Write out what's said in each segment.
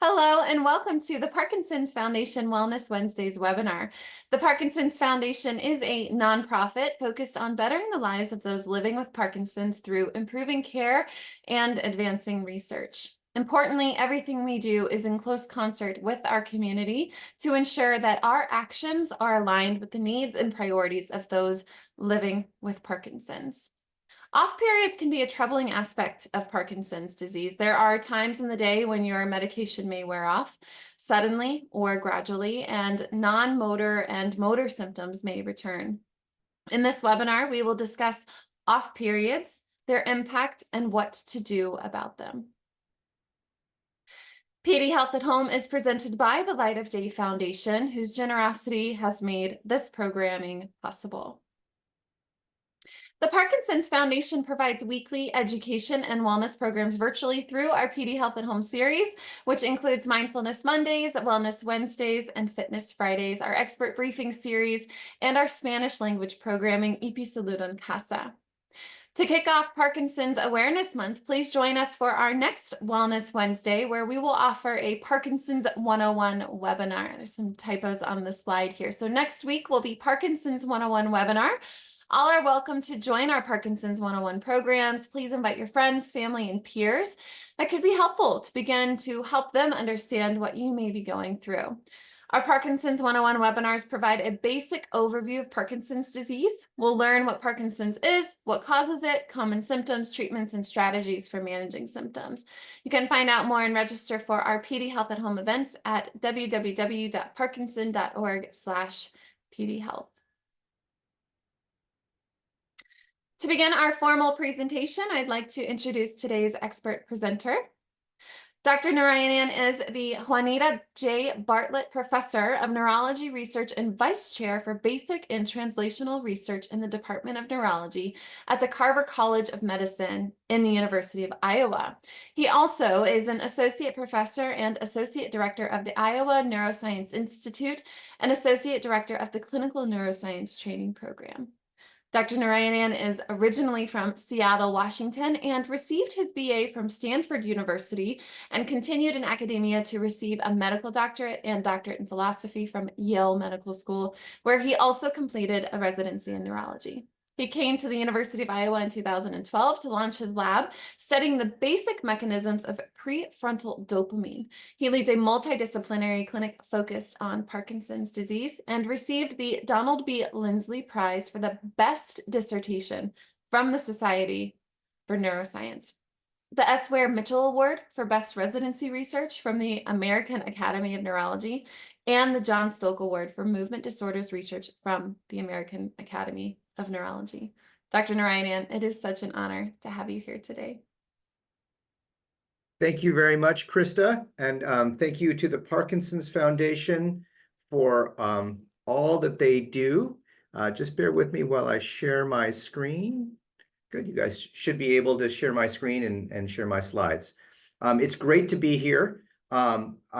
Hello and welcome to the Parkinson's Foundation Wellness Wednesdays webinar. The Parkinson's Foundation is a nonprofit focused on bettering the lives of those living with Parkinson's through improving care and advancing research. Importantly, everything we do is in close concert with our community to ensure that our actions are aligned with the needs and priorities of those living with Parkinson's. Off periods can be a troubling aspect of Parkinson's disease. There are times in the day when your medication may wear off suddenly or gradually, and non-motor and motor symptoms may return. In this webinar, we will discuss off periods, their impact, and what to do about them. PD Health at Home is presented by the Light of Day Foundation, whose generosity has made this programming possible. The Parkinson's Foundation provides weekly education and wellness programs virtually through our PD Health at Home series, which includes Mindfulness Mondays, Wellness Wednesdays, and Fitness Fridays, our expert briefing series, and our Spanish language programming, Y Salud en Casa. To kick off Parkinson's Awareness Month, please join us for our next Wellness Wednesday, where we will offer a Parkinson's 101 webinar. There's some typos on the slide here. So next week will be Parkinson's 101 webinar. All are welcome to join our Parkinson's 101 programs. Please invite your friends, family, and peers. That could be helpful to begin to help them understand what you may be going through. Our Parkinson's 101 webinars provide a basic overview of Parkinson's disease. We'll learn what Parkinson's is, what causes it, common symptoms, treatments, and strategies for managing symptoms. You can find out more and register for our PD Health at Home events at www.parkinson.org/pdhealth. To begin our formal presentation, I'd like to introduce today's expert presenter. Dr. Narayanan is the Juanita J. Bartlett Professor of Neurology Research and Vice Chair for Basic and Translational Research in the Department of Neurology at the Carver College of Medicine in the University of Iowa. He also is an Associate Professor and Associate Director of the Iowa Neuroscience Institute and Associate Director of the Clinical Neuroscience Training Program. Dr. Narayanan is originally from Seattle, Washington, and received his BA from Stanford University and continued in academia to receive a medical doctorate and doctorate in philosophy from Yale Medical School, where he also completed a residency in neurology. He came to the University of Iowa in 2012 to launch his lab, studying the basic mechanisms of prefrontal dopamine. He leads a multidisciplinary clinic focused on Parkinson's disease and received the Donald B. Lindsley Prize for the best dissertation from the Society for Neuroscience, the S. Ware Mitchell Award for Best Residency Research from the American Academy of Neurology, and the John Stoke Award for Movement Disorders Research from the American Academy of Neurology. Dr. Narayanan, it is such an honor to have you here today. Thank you very much, Krista, and thank you to the Parkinson's Foundation for all that they do. Just bear with me while I share my screen. Good, you guys should be able to share my screen and share my slides. It's great to be here. It's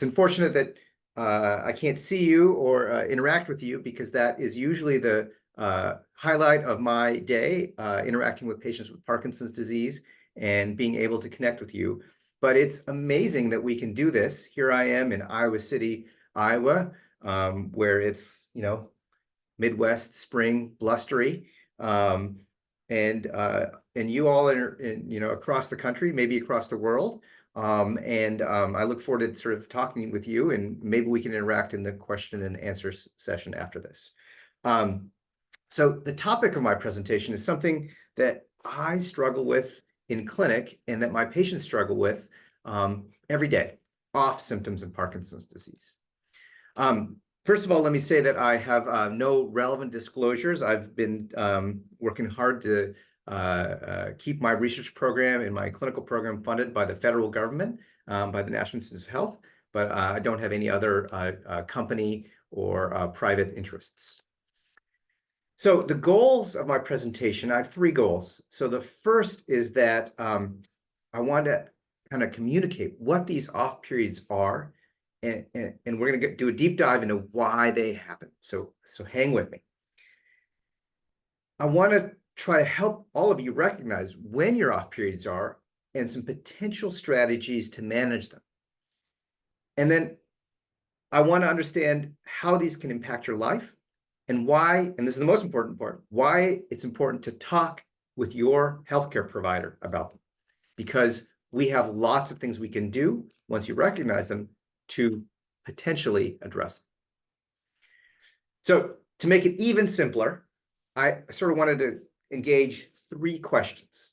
unfortunate that I can't see you or interact with you, because that is usually the highlight of my day, interacting with patients with Parkinson's disease and being able to connect with you. But it's amazing that we can do this. Here I am in Iowa City, Iowa, where it's, Midwest spring, blustery. And you all are across the country, maybe across the world. I look forward to sort of talking with you, and maybe we can interact in the question and answer session after this. So the topic of my presentation is something that I struggle with in clinic and that my patients struggle with every day: off symptoms of Parkinson's disease. First of all, let me say that I have no relevant disclosures. I've been working hard to keep my research program and my clinical program funded by the federal government, by the National Institutes of Health, but I don't have any other company or private interests. So the goals of my presentation, I have three goals. So the first is that I want to kind of communicate what these off periods are, and we're going to do a deep dive into why they happen. So hang with me. I want to try to help all of you recognize when your off periods are and some potential strategies to manage them. And then I want to understand how these can impact your life and why, and this is the most important part, why it's important to talk with your healthcare provider about them. Because we have lots of things we can do once you recognize them to potentially address them. So to make it even simpler, I sort of wanted to engage 3 questions.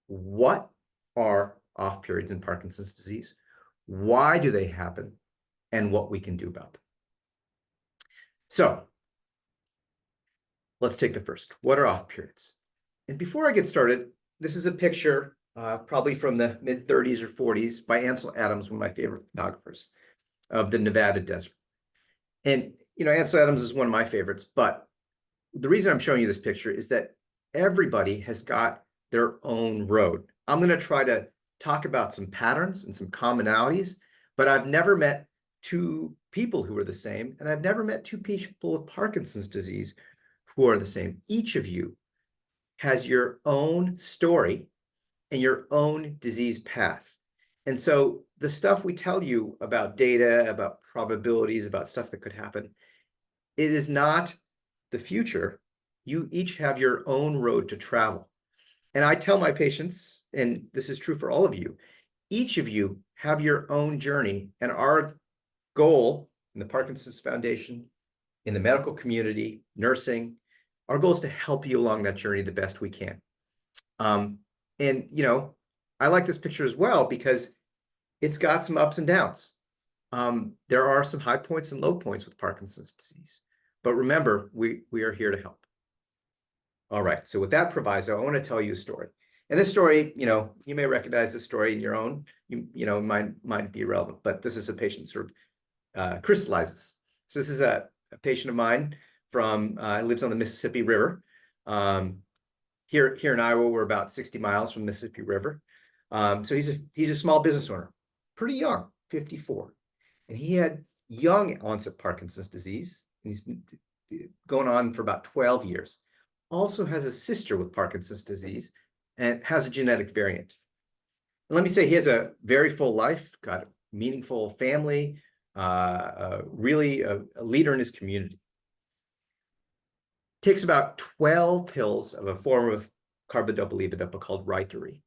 What are off periods in Parkinson's disease? Why do they happen? And what we can do about them. So let's take the first. What are off periods? And before I get started, this is a picture probably from the mid-30s or 40s by Ansel Adams, one of my favorite photographers, of the Nevada desert. And, Ansel Adams is one of my favorites, but the reason I'm showing you this picture is that everybody has got their own road. I'm going to try to talk about some patterns and some commonalities, but I've never met 2 people who are the same, and I've never met 2 people with Parkinson's disease who are the same. Each of you has your own story and your own disease path. And so the stuff we tell you about data, about probabilities, about stuff that could happen, it is not the future. You each have your own road to travel. And I tell my patients, and this is true for all of you, each of you have your own journey, and our goal in the Parkinson's Foundation, in the medical community, nursing, our goal is to help you along that journey the best we can. And, I like this picture as well because it's got some ups and downs. There are some high points and low points with Parkinson's disease. But remember, we are here to help. All right, so with that proviso, I want to tell you a story. And this story, you may recognize this story in your own, might be relevant, but this is a patient sort of crystallizes. So this is a patient of mine from, lives on the Mississippi River. Here in Iowa, we're about 60 miles from the Mississippi River. So he's a small business owner, pretty young, 54. And he had young onset Parkinson's disease. And he's been going on for about 12 years. Also has a sister with Parkinson's disease and has a genetic variant. And let me say, he has a very full life, got a meaningful family, really a leader in his community. Takes about 12 pills of a form of carbidopa-levodopa called Rytary,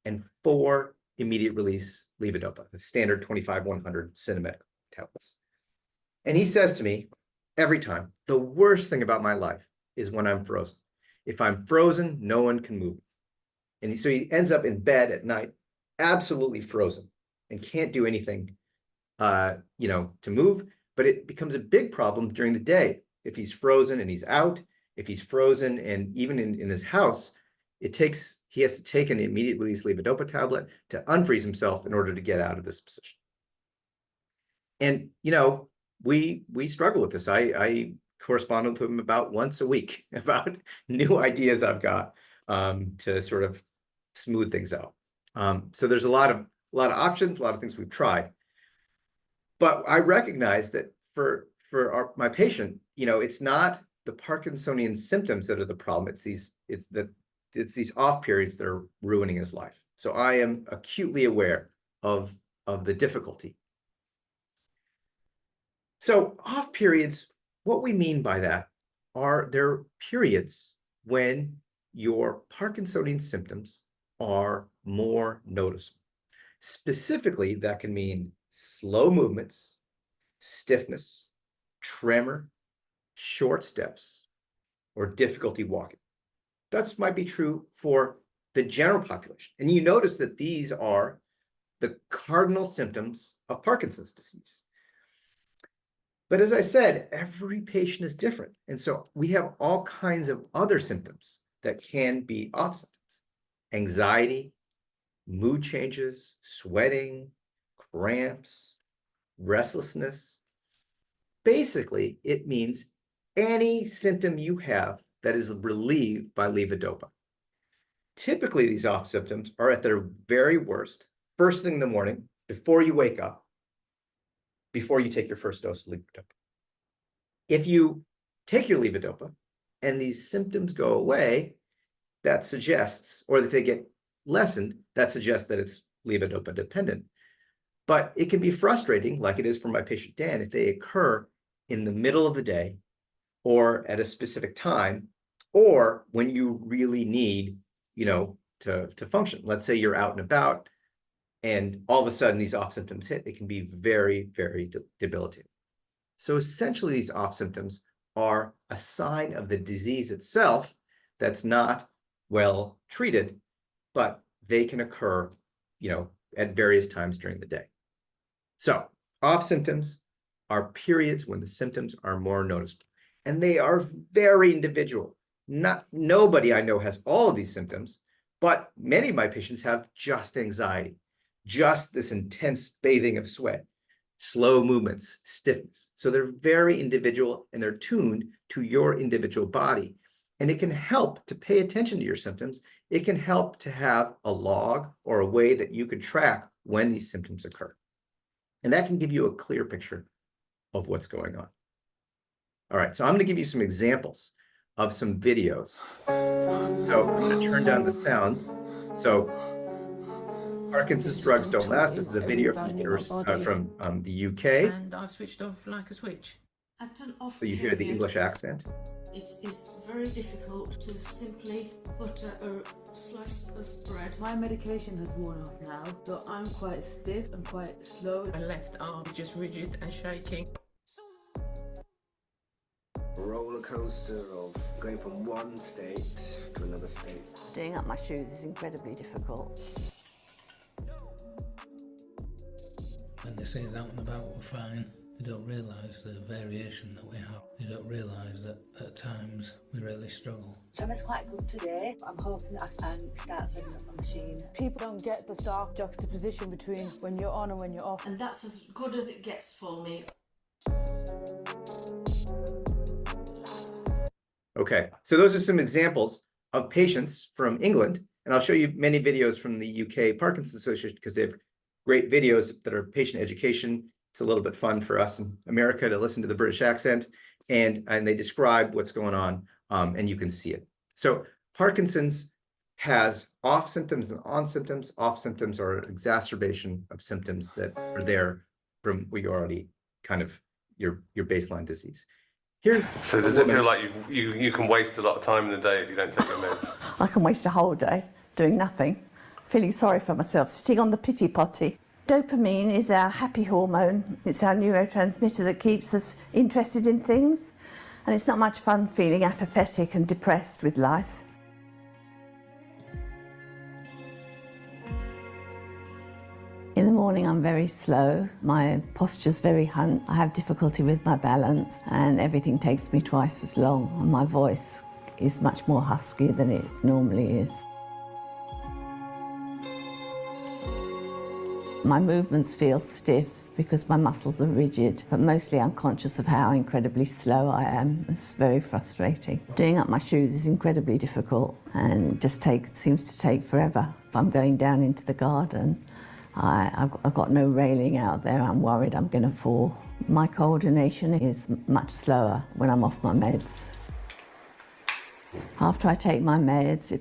and 4 immediate release levodopa, the standard 25-100 Cinematic tablets. And he says to me every time, the worst thing about my life is when I'm frozen. If I'm frozen, no one can move. And so he ends up in bed at night, absolutely frozen, and can't do anything, to move. But it becomes a big problem during the day. If he's frozen and he's out, if he's frozen and even in his house, he has to take an immediate release levodopa tablet to unfreeze himself in order to get out of this position. And, we struggle with this. I correspond with him about once a week about new ideas I've got to sort of smooth things out. So there's a lot of options, a lot of things we've tried. But I recognize that for my patient, it's not the Parkinsonian symptoms that are the problem. It's these off periods that are ruining his life. So I am acutely aware of the difficulty. So off periods, what we mean by that are there periods when your Parkinsonian symptoms are more noticeable. Specifically, that can mean slow movements, stiffness, tremor, short steps, or difficulty walking. That might be true for the general population. And you notice that these are the cardinal symptoms of Parkinson's disease. But as I said, every patient is different. And so we have all kinds of other symptoms that can be off symptoms. Anxiety, mood changes, sweating, cramps, restlessness. Basically, it means any symptom you have that is relieved by levodopa. Typically, these off symptoms are at their very worst, first thing in the morning, before you wake up, before you take your first dose of levodopa. If you take your levodopa and these symptoms go away, that suggests, or that they get lessened, that suggests that it's levodopa dependent. But it can be frustrating, like it is for my patient Dan, if they occur in the middle of the day or at a specific time, or when you really need, to function. Let's say you're out and about and all of a sudden these off symptoms hit. It can be very, very debilitating. So essentially these off symptoms are a sign of the disease itself that's not well treated, but they can occur, at various times during the day. So off symptoms are periods when the symptoms are more noticeable, and they are very individual. Nobody I know has all of these symptoms, but many of my patients have just anxiety, just this intense bathing of sweat, slow movements, stiffness. So they're very individual and they're tuned to your individual body. And it can help to pay attention to your symptoms. It can help to have a log or a way that you can track when these symptoms occur. And that can give you a clear picture of what's going on. All right, so I'm going to give you some examples of some videos. So I'm going to turn down the sound. So Parkinson's drugs don't last. This is a video from the UK. And I've switched off like a switch. At an off So you hear the English accent. It is very difficult to simply butter a slice of bread. My medication has worn off now, so I'm quite stiff and quite slow. My left arm is just rigid and shaking. A roller coaster of going from one state to another state. Doing up my shoes is incredibly difficult. When they say it's out and about, we're fine. They don't realise the variation that we have. They don't realise that at times we really struggle. Summer's quite good today. I'm hoping that I can start threading up my machine. People don't get the stark juxtaposition between when you're on and when you're off. And that's as good as it gets for me. Okay, so those are some examples of patients from England, and I'll show you many videos from the UK Parkinson's Association because they have great videos that are patient education. It's a little bit fun for us in America to listen to the British accent, and they describe what's going on, and you can see it. So Parkinson's has off symptoms and on symptoms. Off symptoms are an exacerbation of symptoms that are there from where you already kind of your baseline disease. So does it feel like you can waste a lot of time in the day if you don't take your meds? I can waste a whole day doing nothing, feeling sorry for myself, sitting on the pity potty. Dopamine is our happy hormone. It's our neurotransmitter that keeps us interested in things. And it's not much fun feeling apathetic and depressed with life. In the morning I'm very slow, my posture's very hunt, I have difficulty with my balance and everything takes me twice as long and my voice is much more husky than it normally is. My movements feel stiff because my muscles are rigid, but mostly I'm conscious of how incredibly slow I am. It's very frustrating. Doing up my shoes is incredibly difficult and just seems to take forever. If I'm going down into the garden, I've got no railing out there. I'm worried I'm going to fall. My coordination is much slower when I'm off my meds. After I take my meds,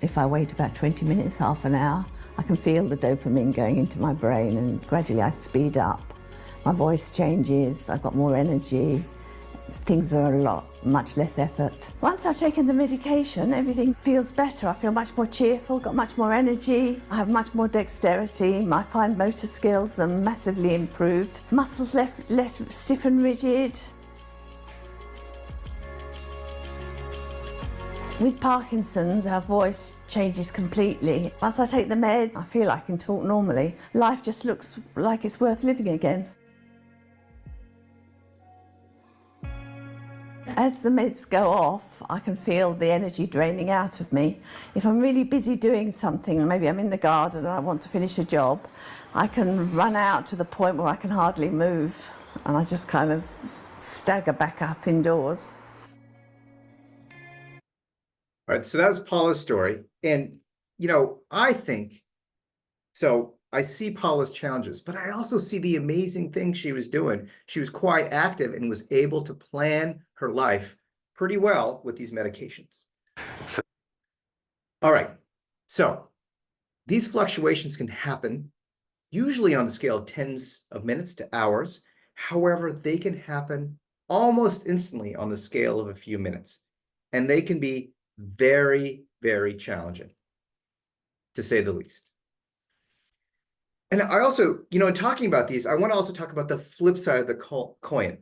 if I wait about 20 minutes, half an hour, I can feel the dopamine going into my brain and gradually I speed up. My voice changes, I've got more energy. Things are much less effort. Once I've taken the medication, everything feels better. I feel much more cheerful, got much more energy. I have much more dexterity. My fine motor skills are massively improved. Muscles less stiff and rigid. With Parkinson's, our voice changes completely. Once I take the meds, I feel I can talk normally. Life just looks like it's worth living again. As the meds go off, I can feel the energy draining out of me. If I'm really busy doing something, maybe I'm in the garden and I want to finish a job, I can run out to the point where I can hardly move and I just kind of stagger back up indoors. All right, so that was Paula's story. And, I think, so I see Paula's challenges, but I also see the amazing things she was doing. She was quite active and was able to plan her life pretty well with these medications. All right, so These fluctuations can happen usually on the scale of tens of minutes to hours. However, they can happen almost instantly on the scale of a few minutes. And they can be very, very challenging, to say the least. And I also, in talking about these, I want to also talk about the flip side of the coin.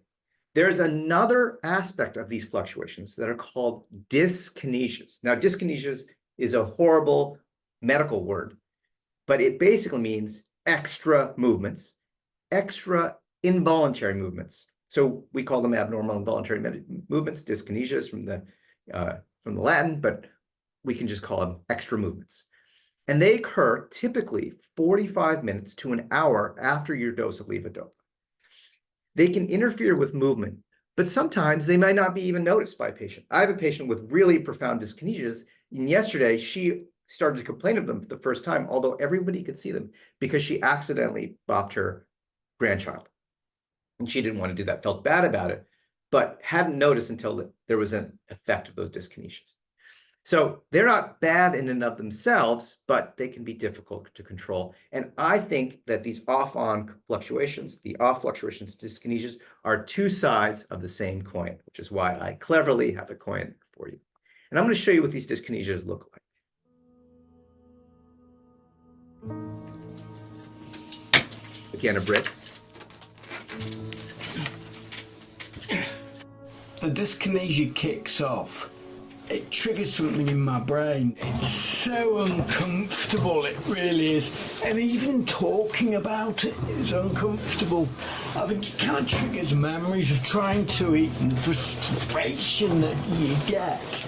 There's another aspect of these fluctuations that are called dyskinesias. Now, dyskinesias is a horrible medical word, but it basically means extra movements, extra involuntary movements. So we call them abnormal involuntary movements, dyskinesias from the Latin, but we can just call them extra movements. And they occur typically 45 minutes to an hour after your dose of levodopa. They can interfere with movement, but sometimes they might not be even noticed by a patient. I have a patient with really profound dyskinesias, and yesterday she started to complain of them for the first time, although everybody could see them, because she accidentally bopped her grandchild. And she didn't want to do that, felt bad about it, but hadn't noticed until there was an effect of those dyskinesias. So they're not bad in and of themselves, but they can be difficult to control. And I think that these off-on fluctuations, the off fluctuations, dyskinesias, are two sides of the same coin, which is why I cleverly have a coin for you. And I'm going to show you what these dyskinesias look like. Again, a brick. The dyskinesia kicks off. It triggers something in my brain. It's so uncomfortable, it really is. And even talking about it is uncomfortable. I think it kind of triggers memories of trying to eat and the frustration that you get.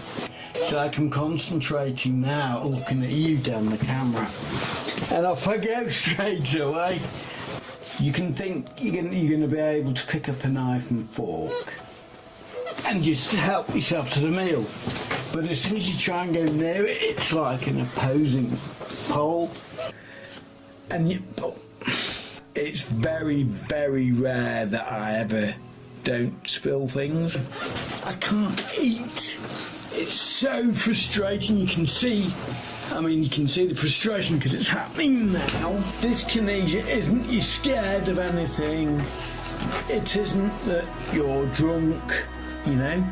It's like I'm concentrating now, looking at you down the camera. And off I go straight away. You can think you're going to be able to pick up a knife and fork and just help yourself to the meal. But as soon as you try and go near it, it's like an opposing pole. And it's very, very rare that I ever don't spill things. I can't eat. It's so frustrating. You can see the frustration because it's happening now. Dyskinesia isn't you're scared of anything. It isn't that you're drunk, And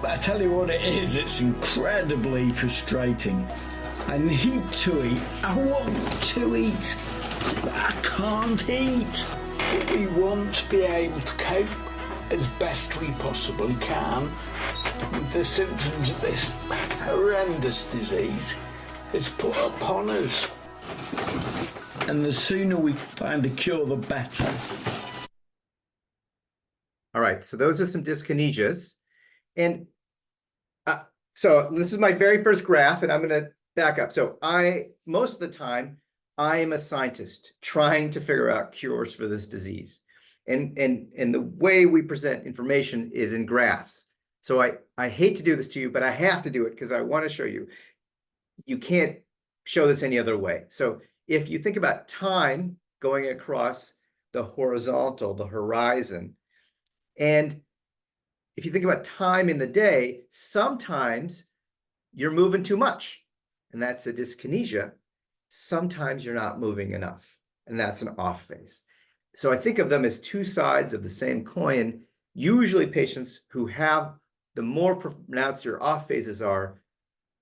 I tell you what it is, it's incredibly frustrating. I need to eat. I want to eat, but I can't eat. We want to be able to cope as best we possibly can with the symptoms of this horrendous disease that's put upon us. And the sooner we find a cure, the better. All right, so those are some dyskinesias. And so this is my very first graph, and I'm going to back up. So most of the time, I am a scientist trying to figure out cures for this disease. And the way we present information is in graphs. So I hate to do this to you, but I have to do it because I want to show you. You can't show this any other way. So if you think about time going across the horizontal, the horizon, and if you think about time in the day, sometimes you're moving too much, and that's a dyskinesia. Sometimes you're not moving enough, and that's an off phase. So I think of them as two sides of the same coin. Usually patients who have, the more pronounced your off phases are,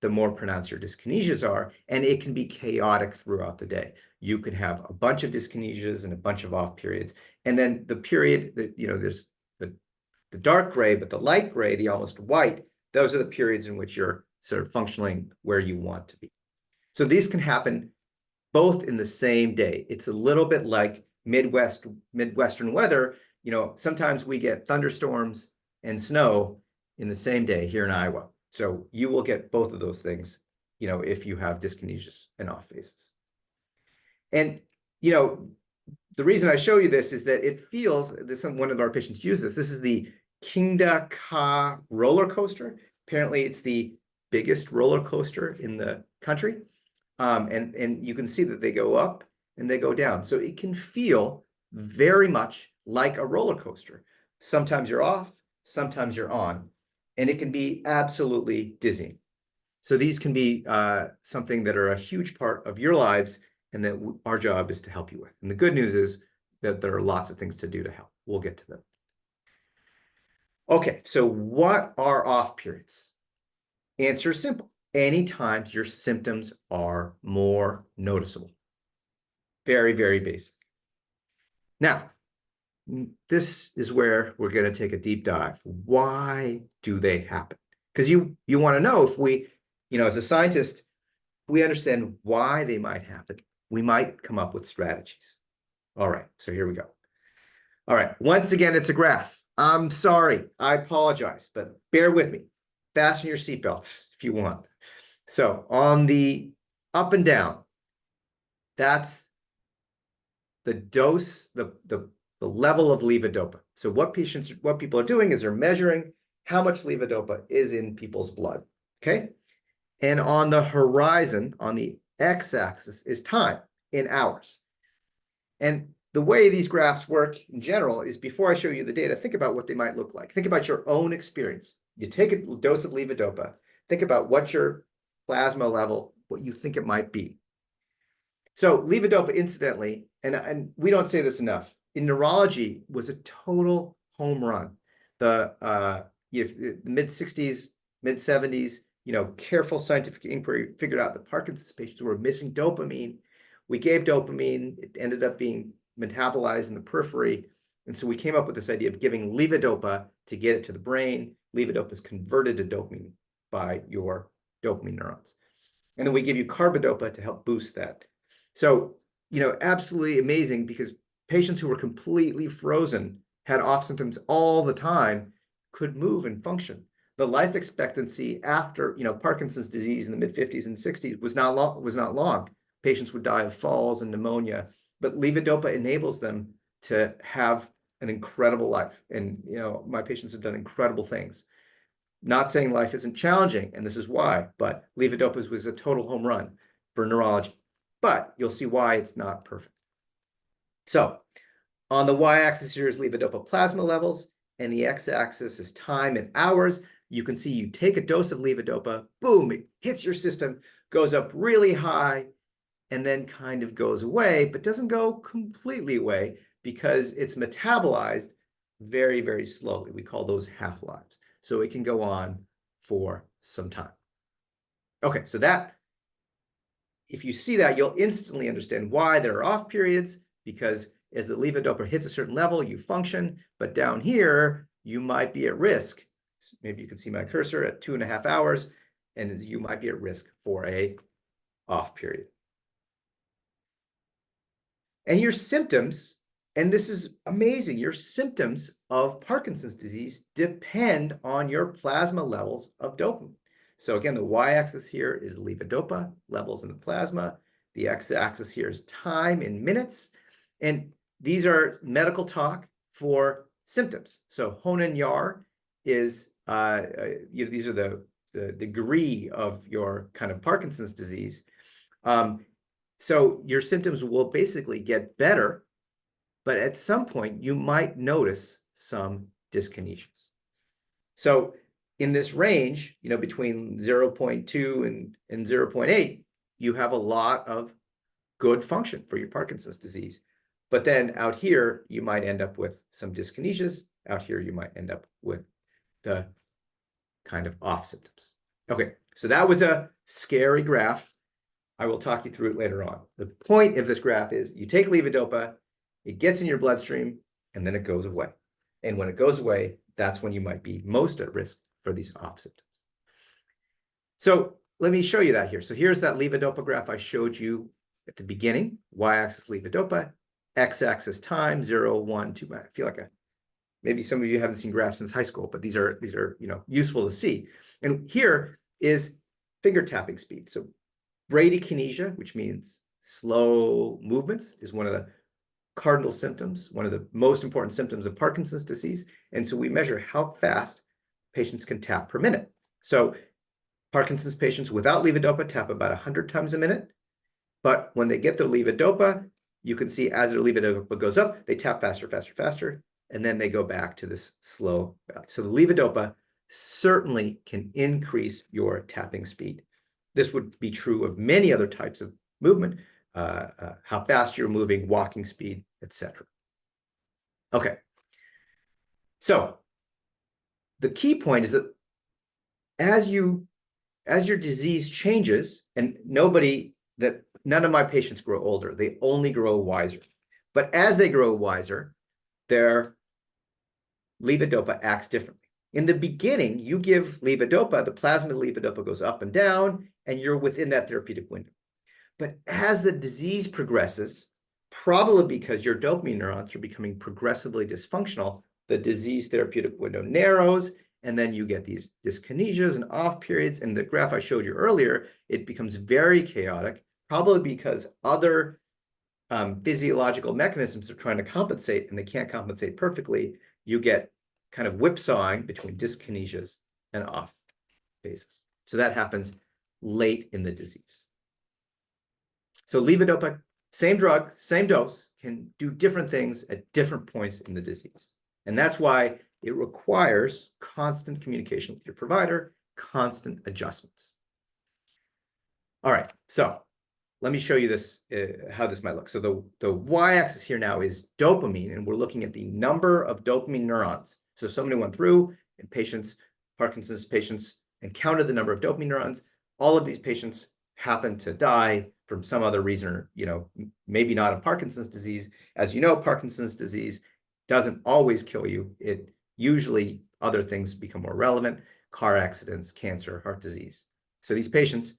the more pronounced your dyskinesias are, and it can be chaotic throughout the day. You could have a bunch of dyskinesias and a bunch of off periods, and then the period that, there's the dark gray, but the light gray, the almost white, those are the periods in which you're sort of functioning where you want to be. So these can happen both in the same day. It's a little bit like Midwestern weather. Sometimes we get thunderstorms and snow in the same day here in Iowa. So you will get both of those things, if you have dyskinesias and off phases. And, the reason I show you this is that it feels, one of our patients used this. This is the Kingda Ka roller coaster. Apparently, it's the biggest roller coaster in the country. And you can see that they go up and they go down. So it can feel very much like a roller coaster. Sometimes you're off, sometimes you're on, and it can be absolutely dizzying. So these can be something that are a huge part of your lives and that our job is to help you with. And the good news is that there are lots of things to do to help. We'll get to them. Okay, so what are off periods? Answer is simple. Anytime your symptoms are more noticeable. Very, very basic. Now, this is where we're going to take a deep dive. Why do they happen? Because you want to know if we, as a scientist, we understand why they might happen. We might come up with strategies. All right, so here we go. All right, once again, it's a graph. I'm sorry, I apologize, but bear with me. Fasten your seatbelts if you want. So on the up and down, that's the dose, the level of levodopa. So what people are doing is they're measuring how much levodopa is in people's blood, okay? And on the horizon, on the x-axis, is time in hours. And the way these graphs work in general is, before I show you the data, think about what they might look like. Think about your own experience. You take a dose of levodopa, think about what your plasma level, what you think it might be. So levodopa, incidentally, and we don't say this enough, in neurology was a total home run. The mid-60s, mid-70s, careful scientific inquiry figured out that Parkinson's patients were missing dopamine. We gave dopamine, it ended up being metabolized in the periphery. And so we came up with this idea of giving levodopa to get it to the brain. Levodopa is converted to dopamine by your dopamine neurons. And then we give you carbidopa to help boost that. So, absolutely amazing, because patients who were completely frozen, had off symptoms all the time, could move and function. The life expectancy after, Parkinson's disease in the mid-50s and 60s was not long. Patients would die of falls and pneumonia, but levodopa enables them to have an incredible life. And, my patients have done incredible things. Not saying life isn't challenging, and this is why, but levodopa was a total home run for neurology. But you'll see why it's not perfect. So on the y-axis here is levodopa plasma levels, and the x-axis is time in hours. You can see you take a dose of levodopa, boom, it hits your system, goes up really high, and then kind of goes away, but doesn't go completely away because it's metabolized very, very slowly. We call those half-lives. So it can go on for some time. Okay, so that, if you see that, you'll instantly understand why there are off periods, because as the levodopa hits a certain level, you function, but down here, you might be at risk. Maybe you can see my cursor at 2.5 hours, and you might be at risk for a off period. And your symptoms, and this is amazing, your symptoms of Parkinson's disease depend on your plasma levels of dopamine. So again, the y-axis here is levodopa levels in the plasma. The x-axis here is time in minutes. And these are medical talk for symptoms. So Hoehn-Yahr is, these are the degree of your kind of Parkinson's disease. So your symptoms will basically get better, but at some point you might notice some dyskinesias. So in this range, between 0.2 and 0.8, you have a lot of good function for your Parkinson's disease. But then out here, you might end up with some dyskinesias. Out here, you might end up with the kind of off symptoms. Okay, so that was a scary graph. I will talk you through it later on. The point of this graph is you take levodopa, it gets in your bloodstream, and then it goes away. And when it goes away, that's when you might be most at risk for these off symptoms. So let me show you that here. So here's that levodopa graph I showed you at the beginning. Y-axis levodopa, x-axis time, 0, 1, 2. I feel like maybe some of you haven't seen graphs since high school, but these are useful to see. And here is finger tapping speed. So bradykinesia, which means slow movements, is one of the cardinal symptoms, one of the most important symptoms of Parkinson's disease. And so we measure how fast patients can tap per minute. So Parkinson's patients without levodopa tap about 100 times a minute. But when they get their levodopa, you can see as their levodopa goes up, they tap faster, faster, faster, and then they go back to this slow value. So the levodopa certainly can increase your tapping speed. This would be true of many other types of movement, how fast you're moving, walking speed, etc. Okay. So the key point is that as your disease changes, and none of my patients grow older, they only grow wiser. But as they grow wiser, their levodopa acts differently. In the beginning, you give levodopa, the plasma levodopa goes up and down, and you're within that therapeutic window. But as the disease progresses, probably because your dopamine neurons are becoming progressively dysfunctional, the disease therapeutic window narrows, and then you get these dyskinesias and off periods. And the graph I showed you earlier, it becomes very chaotic, probably because other physiological mechanisms are trying to compensate, and they can't compensate perfectly. You get kind of whipsawing between dyskinesias and off phases. So that happens late in the disease. So levodopa, same drug, same dose, can do different things at different points in the disease. And that's why it requires constant communication with your provider, constant adjustments. All right, so let me show you this, how this might look. So the y-axis here now is dopamine, and we're looking at the number of dopamine neurons. So somebody went through in patients, Parkinson's patients, and counted the number of dopamine neurons. All of these patients happen to die from some other reason, or, maybe not of Parkinson's disease. As you know, Parkinson's disease doesn't always kill you. It usually, other things become more relevant: car accidents, cancer, heart disease. So these patients,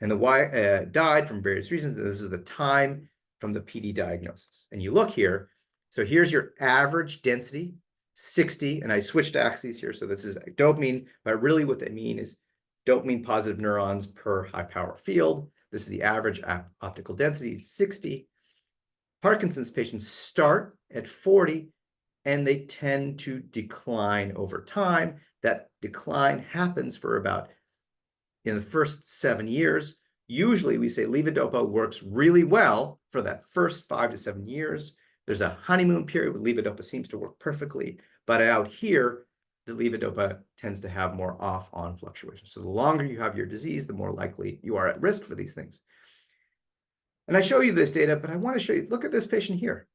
and the Y died from various reasons. This is the time from the PD diagnosis. And you look here, so here's your average density, 60, and I switched axes here. So this is dopamine, but really what they mean is dopamine positive neurons per high power field. This is the average optical density, 60. Parkinson's patients start at 40, and they tend to decline over time. That decline happens for about, in the first 7 years. Usually we say levodopa works really well for that first 5 to 7 years. There's a honeymoon period where levodopa seems to work perfectly, but out here, the levodopa tends to have more off-on fluctuations. So the longer you have your disease, the more likely you are at risk for these things. And I show you this data, but I want to show you, look at this patient here,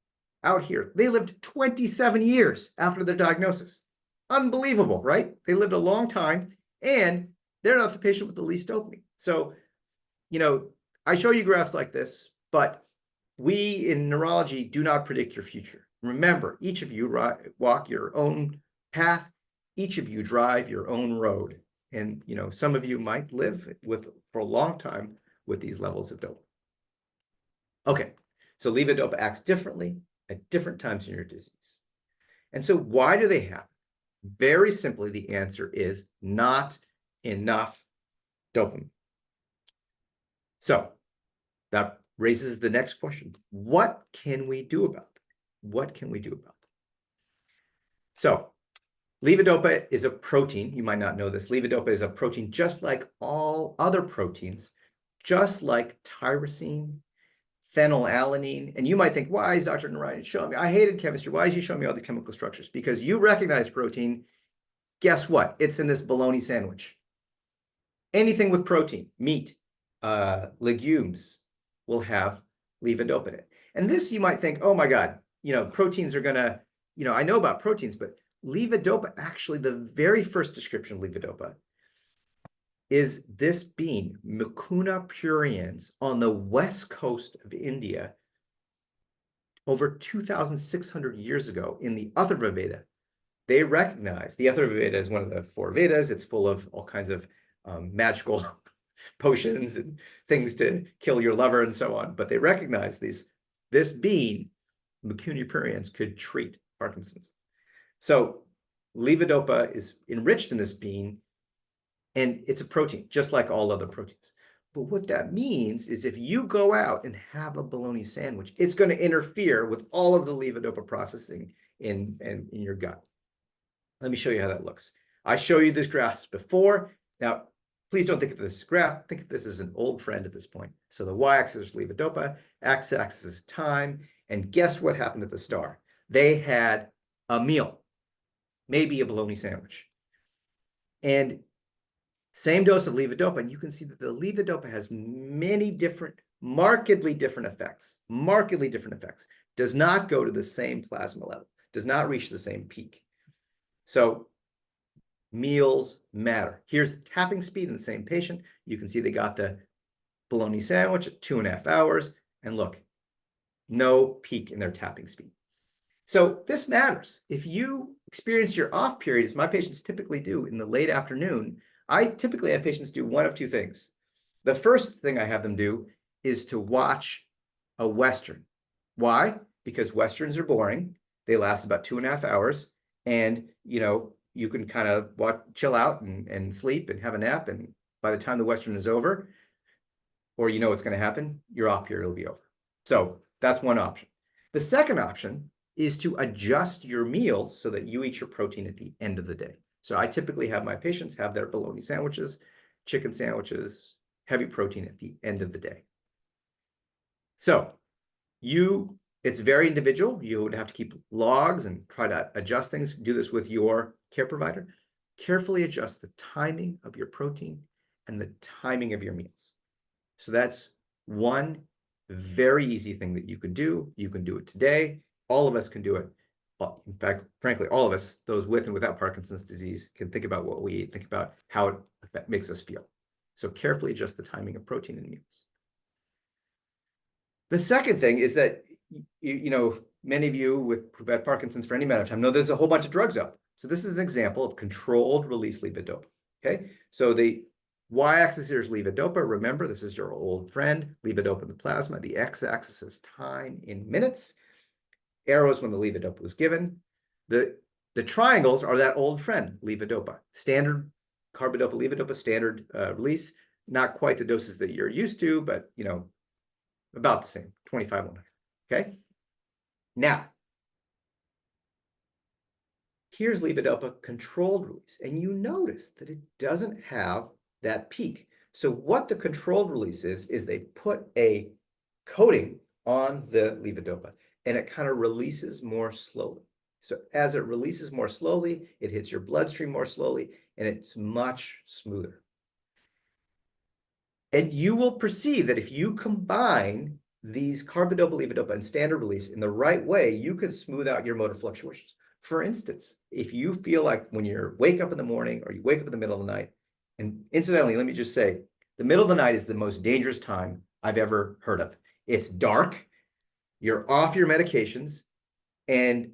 out here. They lived 27 years after their diagnosis. Unbelievable, right? They lived a long time, and they're not the patient with the least dopamine. So, I show you graphs like this, but we in neurology do not predict your future. Remember, each of you walk your own path. Each of you drive your own road. And, some of you might live for a long time with these levels of dopamine. Okay, so levodopa acts differently at different times in your disease. And so why do they happen? Very simply, the answer is not enough dopamine. So that raises the next question. What can we do about that? What can we do about that? So levodopa is a protein. You might not know this. Levodopa is a protein just like all other proteins, just like tyrosine, phenylalanine. And you might think, why is Dr. Narayanan showing me? I hated chemistry. Why is he showing me all these chemical structures? Because you recognize protein. Guess what? It's in this bologna sandwich. Anything with protein, meat, legumes will have levodopa in it. And this, you might think, oh my God, proteins are gonna, I know about proteins, but levodopa, actually, the very first description of levodopa is this bean, Mucuna pruriens, on the west coast of India over 2,600 years ago in the Atharva Veda. They recognize the Atharva Veda is one of the 4 Vedas. It's full of all kinds of magical potions and things to kill your lover and so on. But they recognize this bean, Mucuna pruriens, could treat Parkinson's. So levodopa is enriched in this bean, and it's a protein, just like all other proteins. But what that means is if you go out and have a bologna sandwich, it's going to interfere with all of the levodopa processing in your gut. Let me show you how that looks. I show you this graph before. Now, please don't think of this graph. Think of this as an old friend at this point. So the y-axis is levodopa, x-axis is time, and guess what happened at the star? They had a meal, maybe a bologna sandwich. And Same dose of levodopa, and you can see that the levodopa has many different, markedly different effects, does not go to the same plasma level, does not reach the same peak. So meals matter. Here's the tapping speed in the same patient. You can see they got the bologna sandwich at 2.5 hours, and look, no peak in their tapping speed. So this matters. If you experience your off period, as my patients typically do in the late afternoon, I typically have patients do one of two things. The first thing I have them do is to watch a Western. Why? Because Westerns are boring. They last about 2.5 hours, and you can kind of chill out and sleep and have a nap, and by the time the Western is over, or what's going to happen, your off period will be over. So that's one option. The second option is to adjust your meals so that you eat your protein at the end of the day. So I typically have my patients have their bologna sandwiches, chicken sandwiches, heavy protein at the end of the day. So it's very individual. You would have to keep logs and try to adjust things. Do this with your care provider. Carefully adjust the timing of your protein and the timing of your meals. So that's one very easy thing that you can do. You can do it today. All of us can do it. In fact, frankly, all of us, those with and without Parkinson's disease, can think about what we eat, think about how it makes us feel. So carefully adjust the timing of protein in meals. The second thing is that, many of you who've had Parkinson's for any amount of time know there's a whole bunch of drugs out. So this is an example of controlled release levodopa. Okay, so the y-axis here is levodopa. Remember, this is your old friend, levodopa in the plasma. The x-axis is time in minutes. Arrows when the levodopa was given. The triangles are that old friend, levodopa. Standard carbidopa, levodopa, standard release. Not quite the doses that you're used to, but about the same, 2500. Okay. Now, here's levodopa controlled release, and you notice that it doesn't have that peak. So what the controlled release is they put a coating on the levodopa, and it kind of releases more slowly. So as it releases more slowly, it hits your bloodstream more slowly, and it's much smoother. And you will perceive that if you combine these carbidopa, levodopa, and standard release in the right way, you can smooth out your motor fluctuations. For instance, if you feel like when you wake up in the morning or you wake up in the middle of the night, and incidentally, let me just say, the middle of the night is the most dangerous time I've ever heard of. It's dark, you're off your medications, and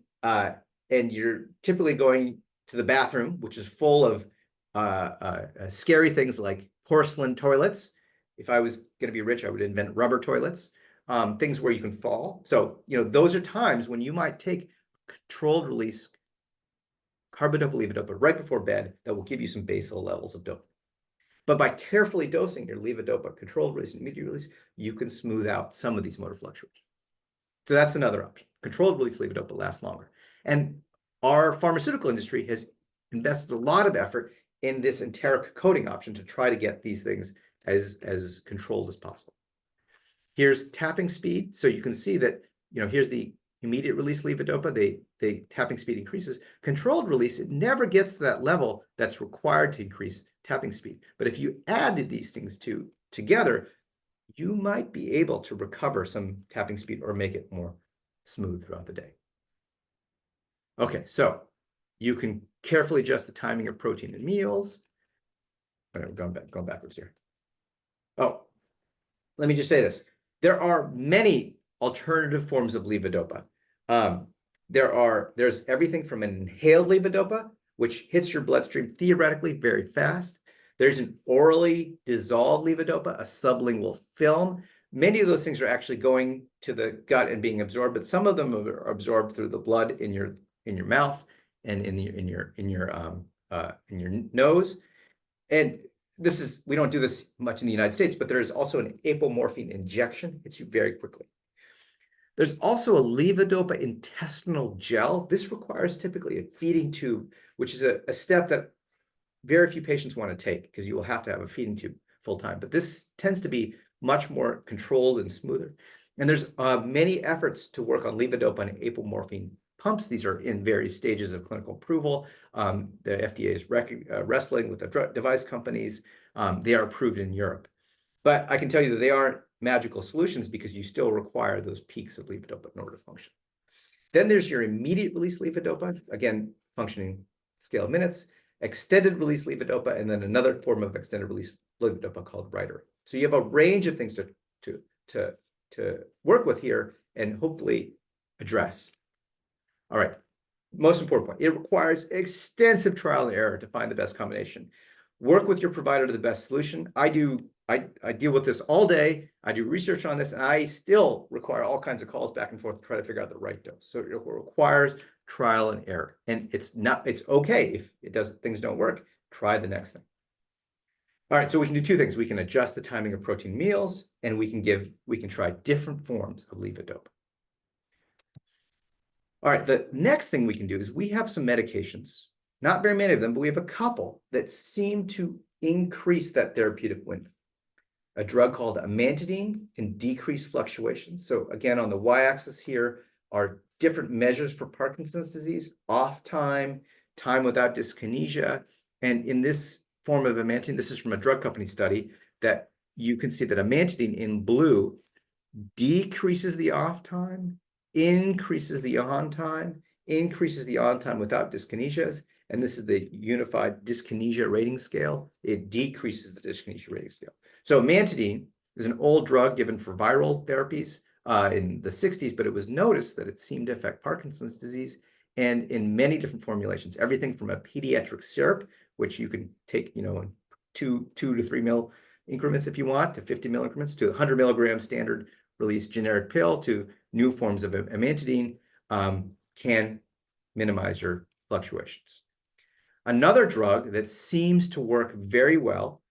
you're typically going to the bathroom, which is full of scary things like porcelain toilets. If I was going to be rich, I would invent rubber toilets, things where you can fall. So, those are times when you might take controlled release carbidopa, levodopa right before bed that will give you some basal levels of dopamine. But by carefully dosing your levodopa controlled release and immediate release, you can smooth out some of these motor fluctuations. So that's another option. Controlled release levodopa lasts longer. And our pharmaceutical industry has invested a lot of effort in this enteric coating option to try to get these things as controlled as possible. Here's tapping speed. So you can see that, here's the immediate release levodopa, the tapping speed increases. Controlled release, it never gets to that level that's required to increase tapping speed. But if you added these things together, you might be able to recover some tapping speed or make it more smooth throughout the day. Okay, so you can carefully adjust the timing of protein in meals. Going backwards here. Oh, let me just say this. There are many alternative forms of levodopa. There's everything from an inhaled levodopa, which hits your bloodstream theoretically very fast. There's an orally dissolved levodopa, a sublingual film. Many of those things are actually going to the gut and being absorbed, but some of them are absorbed through the blood in your mouth and in your nose. And we don't do this much in the United States, but there is also an apomorphine injection. Hits you very quickly. There's also a levodopa intestinal gel. This requires typically a feeding tube, which is a step that very few patients want to take because you will have to have a feeding tube full time. But this tends to be much more controlled and smoother. And there's many efforts to work on levodopa and apomorphine pumps. These are in various stages of clinical approval. The FDA is wrestling with the device companies. They are approved in Europe. But I can tell you that they aren't magical solutions because you still require those peaks of levodopa in order to function. Then there's your immediate release levodopa, again, functioning scale of minutes, extended release levodopa, and then another form of extended release levodopa called Reiter. So you have a range of things to work with here and hopefully address. All right, most important point, it requires extensive trial and error to find the best combination. Work with your provider to the best solution. I deal with this all day. I do research on this, and I still require all kinds of calls back and forth to try to figure out the right dose. So it requires trial and error. And it's okay if things don't work, try the next thing. All right, so we can do two things. We can adjust the timing of protein meals, and we can try different forms of levodopa. All right, the next thing we can do is we have some medications, not very many of them, but we have a couple that seem to increase that therapeutic window. A drug called amantadine can decrease fluctuations. So again, on the y-axis here are different measures for Parkinson's disease, off time, time without dyskinesia. And in this form of amantadine, this is from a drug company study, that you can see that amantadine in blue decreases the off time, increases the on time, increases the on time without dyskinesias. And this is the unified dyskinesia rating scale. It decreases the dyskinesia rating scale. So amantadine is an old drug given for viral therapies in the 60s, but it was noticed that it seemed to affect Parkinson's disease and in many different formulations, everything from a pediatric syrup, which you can take, in 2 to 3 mil increments if you want, to 50 mil increments, to 100 milligram standard release generic pill, to new forms of amantadine, can minimize your fluctuations. Another drug that seems to work very well,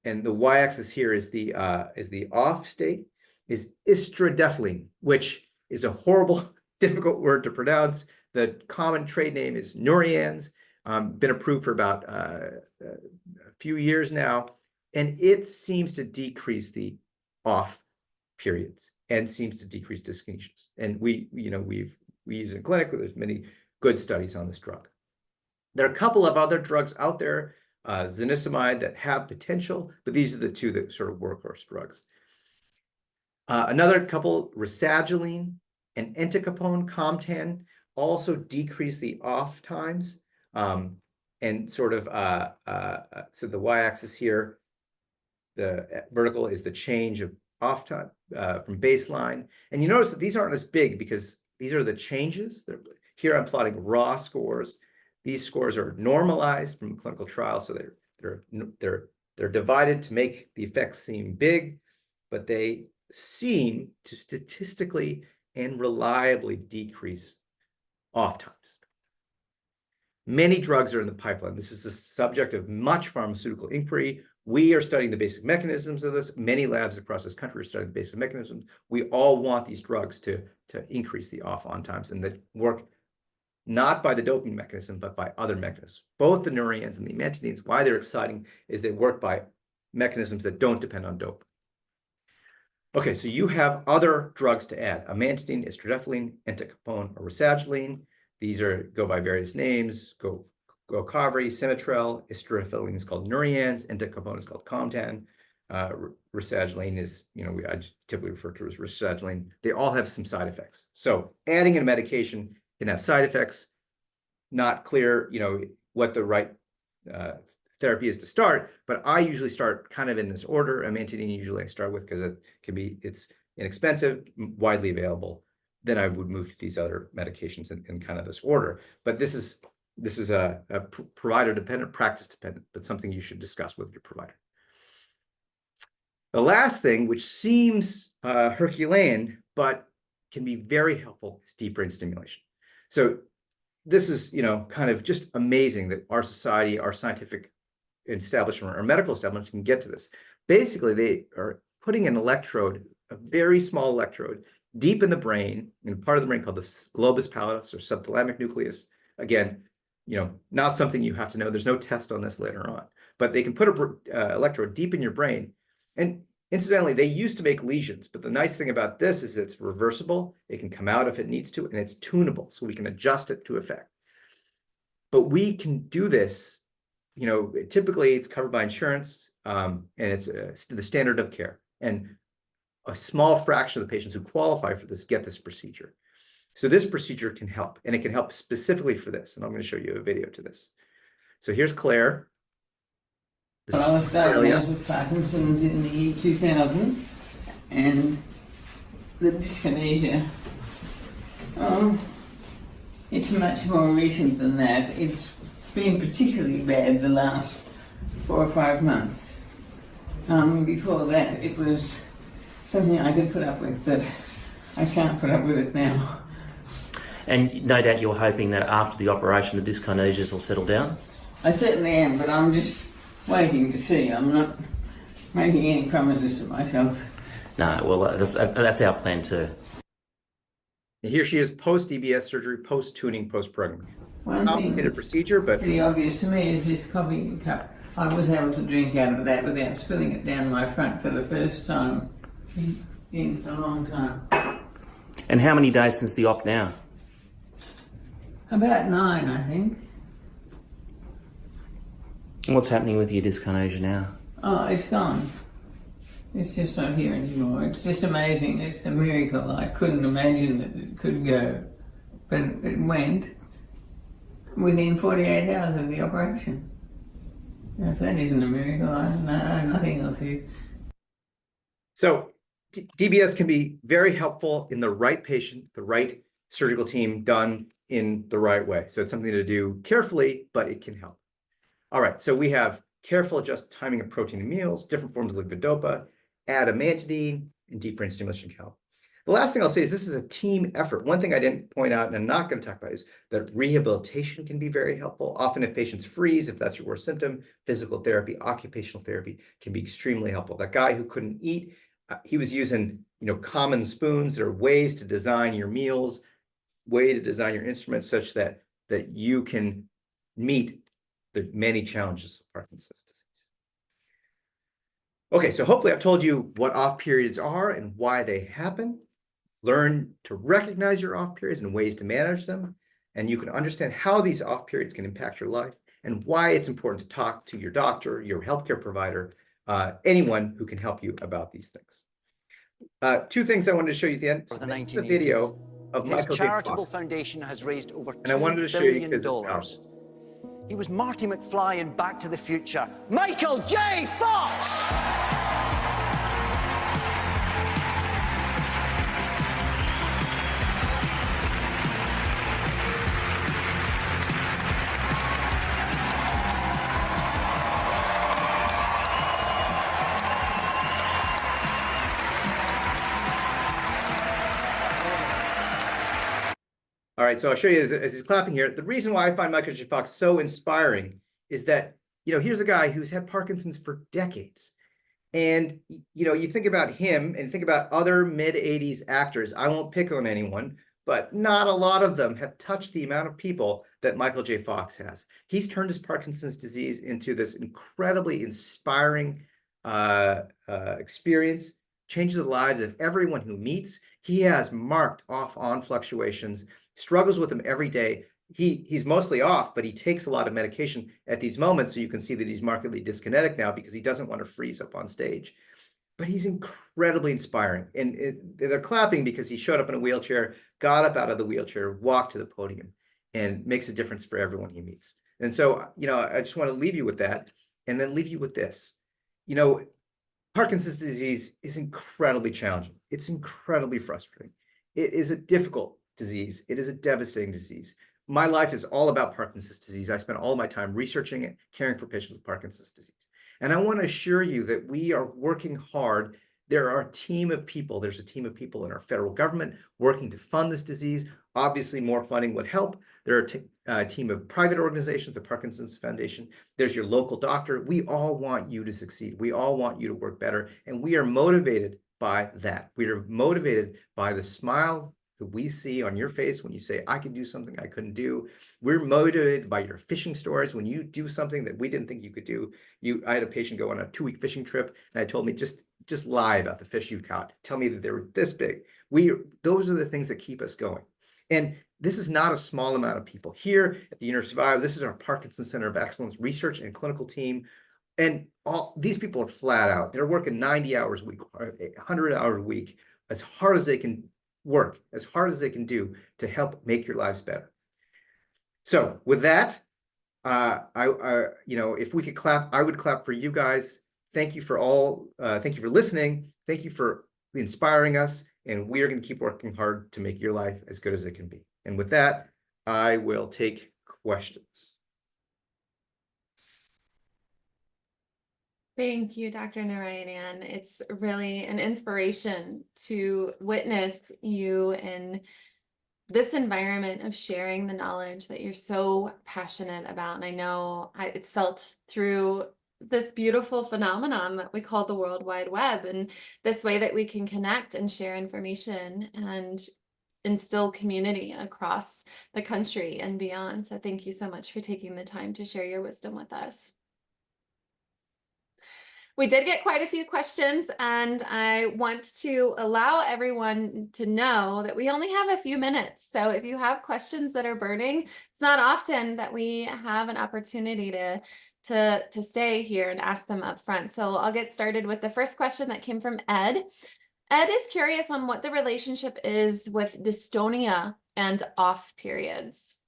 and the y-axis here is the off state, is istradefylline, which is a horrible, difficult word to pronounce. The common trade name is Neurology. Been approved for about a few years now, and it seems to decrease the off periods and seems to decrease dyskinesias. And we use it in clinic. There's many good studies on this drug. There are a couple of other drugs out there, zonisamide, that have potential, but these are the two that sort of workhorse drugs. Another couple, rasagiline and entacapone, Comtan, also decrease the off times. And sort of, so the y-axis here, the vertical is the change of off time from baseline. And you notice that these aren't as big because these are the changes. Here I'm plotting raw scores. These scores are normalized from a clinical trial, so they're divided to make the effects seem big, but they seem to statistically and reliably decrease off times. Many drugs are in the pipeline. This is the subject of much pharmaceutical inquiry. We are studying the basic mechanisms of this. Many labs across this country are studying the basic mechanisms. We all want these drugs to increase the off-on times, and that work not by the dopamine mechanism, but by other mechanisms. Both the neurians and the amantadines, why they're exciting is they work by mechanisms that don't depend on dope. Okay, so you have other drugs to add: amantadine, istradefylline, entacapone, or rasagiline. These go by various names: Gocovri, Simitrel. Istradefylline is called Neurians. Entacapone is called Comtan. Rasagiline is, I typically refer to as rasagiline. They all have some side effects. So adding in a medication can have side effects. Not clear, what the right therapy is to start, but I usually start kind of in this order. Amantadine usually I start with because it's inexpensive, widely available. Then I would move to these other medications in kind of this order. But this is a provider dependent, practice dependent, but something you should discuss with your provider. The last thing, which seems Herculean, but can be very helpful, is deep brain stimulation. So this is, kind of just amazing that our society, our scientific establishment, our medical establishment can get to this. Basically, they are putting an electrode, a very small electrode, deep in the brain, in a part of the brain called the globus pallidus or subthalamic nucleus. Again, not something you have to know. There's no test on this later on, but they can put an electrode deep in your brain. And Incidentally, they used to make lesions, but the nice thing about this is it's reversible. It can come out if it needs to, and it's tunable, so we can adjust it to effect. But we can do this, you know, typically it's covered by insurance, and it's the standard of care. And a small fraction of the patients who qualify for this get this procedure. So this procedure can help, and it can help specifically for this. And I'm going to show you a video to this. So here's Claire. Well, I was diagnosed with Parkinson's in the year 2000, and the dyskinesia, it's much more recent than that. It's been particularly bad the last 4 or 5 months. Before that, it was something I could put up with, but I can't put up with it now. And no doubt you're hoping that after the operation the dyskinesias will settle down? I certainly am, but I'm just waiting to see. I'm not making any promises to myself. No, well, that's our plan too. And here she is post-DBS surgery, post-tuning, post-programming. One complicated procedure, but pretty obvious to me is this coffee cup. I was able to drink out of that without spilling it down my front for the first time in a long time. And how many days since the op now? About 9, I think. And what's happening with your dyskinesia now? Oh, it's gone. It's just not here anymore. It's just amazing. It's a miracle. I couldn't imagine that it could go. But it went within 48 hours of the operation. If that isn't a miracle, nothing else is. So DBS can be very helpful in the right patient, the right surgical team done in the right way. So it's something to do carefully, but it can help. All right, so we have careful adjusted timing of protein in meals, different forms of levodopa, adamantadine, and deep brain stimulation can help. The last thing I'll say is this is a team effort. One thing I didn't point out and I'm not going to talk about is that rehabilitation can be very helpful. Often if patients freeze, if that's your worst symptom, physical therapy, occupational therapy can be extremely helpful. That guy who couldn't eat, he was using, you know, common spoons. There are ways to design your meals, way to design your instruments such that you can meet the many challenges of Parkinson's disease. Okay, so hopefully I've told you what off periods are and why they happen. Learn to recognize your off periods and ways to manage them. And you can understand how these off periods can impact your life and why it's important to talk to your doctor, your healthcare provider, anyone who can help you about these things. 2 things I wanted to show you at the end. So this is the video of Michael J. charitable Fox. foundation has raised over And I wanted to $2 show you billion. because it's powerful. He was Marty McFly in Back to the Future. Michael J. Fox! All right, so I'll show you as he's clapping here. The reason why I find Michael J. Fox so inspiring is that, you know, here's a guy who's had Parkinson's for decades. And, you know, you think about him and think about other mid-80s actors. I won't pick on anyone, but not a lot of them have touched the amount of people that Michael J. Fox has. He's turned his Parkinson's disease into this incredibly inspiring experience, changes the lives of everyone who meets. He has marked off-on fluctuations, struggles with them every day. He's mostly off, but he takes a lot of medication at these moments. So you can see that he's markedly dyskinetic now because he doesn't want to freeze up on stage. But he's incredibly inspiring. And they're clapping because he showed up in a wheelchair, got up out of the wheelchair, walked to the podium, and makes a difference for everyone he meets. And so, you know, I just want to leave you with that and then leave you with this. You know, Parkinson's disease is incredibly challenging. It's incredibly frustrating. It is a difficult disease. It is a devastating disease. My life is all about Parkinson's disease. I spend all my time researching it, caring for patients with Parkinson's disease. And I want to assure you that we are working hard. There are a team of people. There's a team of people in our federal government working to fund this disease. Obviously, more funding would help. There are a team of private organizations, the Parkinson's Foundation. There's your local doctor. We all want you to succeed. We all want you to work better. And we are motivated by that. We are motivated by the smile that we see on your face when you say, I can do something I couldn't do. We're motivated by your fishing stories when you do something that we didn't think you could do. I had a patient go on a 2-week fishing trip, and I told me, just just lie about the fish you caught. Tell me that they were this big. Those are the things that keep us going. And this is not a small amount of people. Here at the University of Iowa, this is our Parkinson Center of Excellence research and clinical team. And all these people are flat out. They're working 90 hours a week, 100 hours a week, as hard as they can work, as hard as they can do to help make your lives better. So with that, if we could clap, I would clap for you guys. Thank you for thank you for listening. Thank you for inspiring us. And we are going to keep working hard to make your life as good as it can be. And with that, I will take questions. Thank you, Dr. Narayanan. It's really an inspiration to witness you in this environment of sharing the knowledge that you're so passionate about. And I know it's felt through this beautiful phenomenon that we call the World Wide Web, and this way that we can connect and share information and instill community across the country and beyond. So thank you so much for taking the time to share your wisdom with us. We did get quite a few questions, and I want to allow everyone to know that we only have a few minutes. So if you have questions that are burning, it's not often that we have an opportunity to stay here and ask them up front. So I'll get started with the first question that came from Ed. Ed is curious on what the relationship is with dystonia and off periods.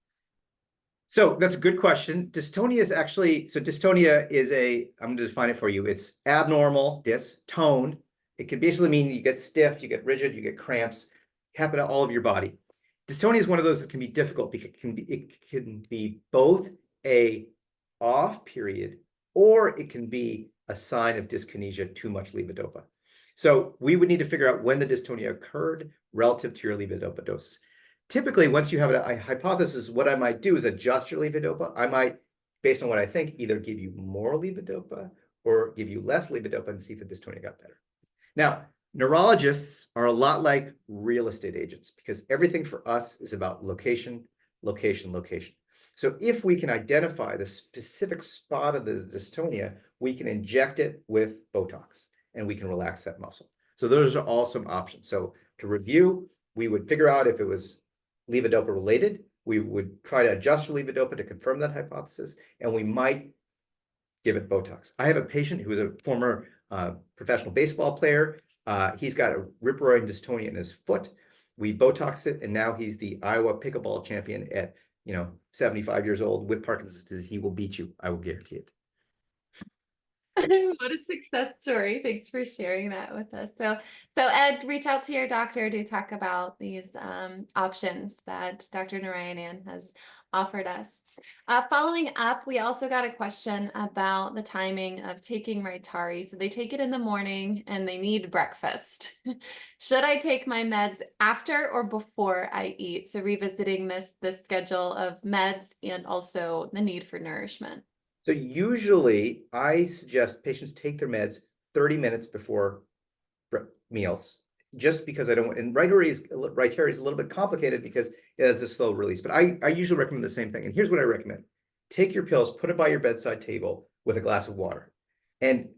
So that's a good question. Dystonia is actually, dystonia is I'm going to define it for you. It's abnormal, tone. It can basically mean you get stiff, you get rigid, you get cramps, happen to all of your body. Dystonia is one of those that can be difficult because it can be both a off period or it can be a sign of dyskinesia, too much levodopa. So we would need to figure out when the dystonia occurred relative to your levodopa doses. Typically, once you have a hypothesis, what I might do is adjust your levodopa. I might, based on what I think, either give you more levodopa or give you less levodopa and see if the dystonia got better. Now, neurologists are a lot like real estate agents because everything for us is about location, location, location. So if we can identify the specific spot of the dystonia, we can inject it with Botox and we can relax that muscle. So those are all some options. So to review, we would figure out if it was levodopa related. We would try to adjust your levodopa to confirm that hypothesis, and we might give it Botox. I have a patient who is a former professional baseball player. He's got a rip roaring dystonia in his foot. We Botox it, and now he's the Iowa pickleball champion at 75 years old with Parkinson's disease. He will beat you. I will guarantee it. What a success story. Thanks for sharing that with us. So Ed, reach out to your doctor to talk about these options that Dr. Narayanan has offered us. Following up, we also got a question about the timing of taking Rytari. So they take it in the morning and they need breakfast. Should I take my meds after or before I eat? So revisiting this schedule of meds and also the need for nourishment. So usually I suggest patients take their meds 30 minutes before meals, just because I don't want, and Rytari is a little bit complicated because it's a slow release, but I usually recommend the same thing. And here's what I recommend. Take your pills, put it by your bedside table with a glass of water. And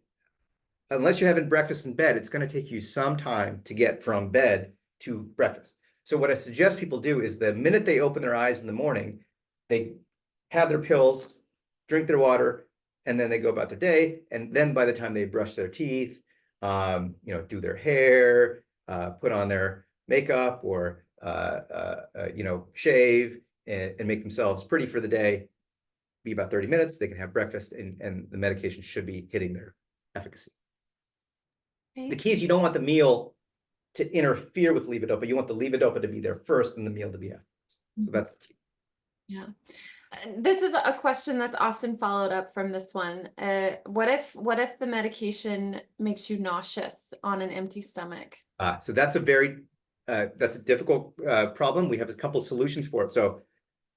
unless you're having breakfast in bed, it's going to take you some time to get from bed to breakfast. So what I suggest people do is the minute they open their eyes in the morning, they have their pills, drink their water, and then they go about their day. And then by the time they brush their teeth, do their hair, put on their makeup or, shave and make themselves pretty for the day, be about 30 minutes, they can have breakfast and the medication should be hitting their efficacy. Okay. The key is you don't want the meal to interfere with levodopa. You want the levodopa to be there first and the meal to be after. So that's the key. Yeah. This is a question that's often followed up from this one. What if the medication makes you nauseous on an empty stomach? So that's a difficult problem. We have a couple of solutions for it. So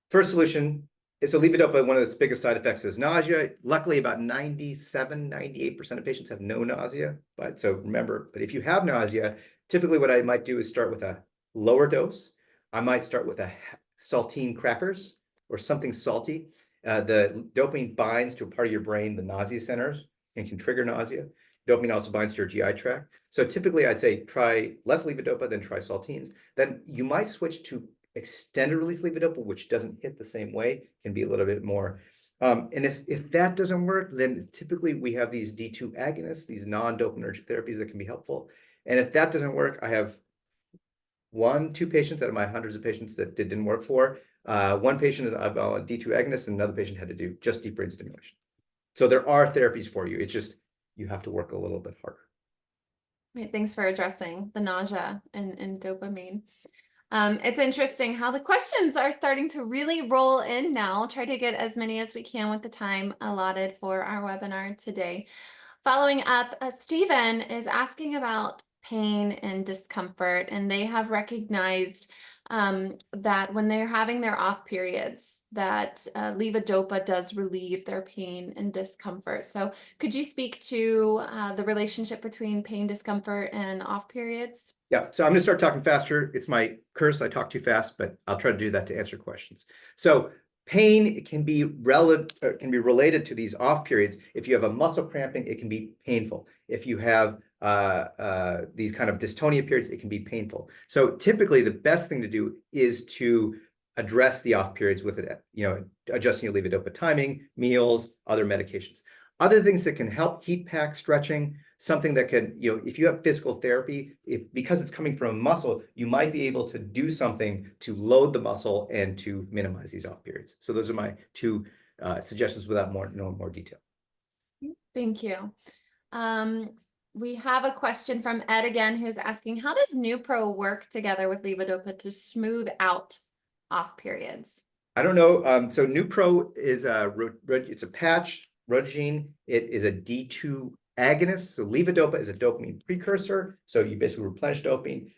first solution is levodopa. One of its biggest side effects is nausea. Luckily, about 98% of patients have no nausea. But if you have nausea, typically what I might do is start with a lower dose. I might start with a saltine crackers or something salty. The dopamine binds to a part of your brain, the nausea centers, and can trigger nausea. Dopamine also binds to your GI tract. So typically I'd say try less levodopa, then try saltines. Then you might switch to extended release levodopa, which doesn't hit the same way, can be a little bit more. And if that doesn't work, then typically we have these D2 agonists, these non-dopaminergic therapies that can be helpful. And if that doesn't work, I have 2 patients out of my hundreds of patients that didn't work for. One patient is on D2 agonist, and another patient had to do just deep brain stimulation. So there are therapies for you. It's just you have to work a little bit harder. Thanks for addressing the nausea and dopamine. It's interesting how the questions are starting to really roll in now. I'll try to get as many as we can with the time allotted for our webinar today. Following up, Stephen is asking about pain and discomfort, and they have recognized that when they're having their off periods, that levodopa does relieve their pain and discomfort. So could you speak to the relationship between pain, discomfort, and off periods? Yeah, so I'm going to start talking faster. It's my curse. I talk too fast, but I'll try to do that to answer questions. So pain can be related to these off periods. If you have a muscle cramping, it can be painful. If you have these kind of dystonia periods, it can be painful. So typically the best thing to do is to address the off periods with it, adjusting your levodopa timing, meals, other medications. Other things that can help: heat pack, stretching, something that can, if you have physical therapy, because it's coming from a muscle, you might be able to do something to load the muscle and to minimize these off periods. So those are my 2 suggestions without more detail. Thank you. We have a question from Ed again, who's asking, how does Nupro work together with levodopa to smooth out off periods? I don't know. So Nupro is it's a patch. Rogine, it is a D2 agonist. So levodopa is a dopamine precursor. So you basically replenish dopamine.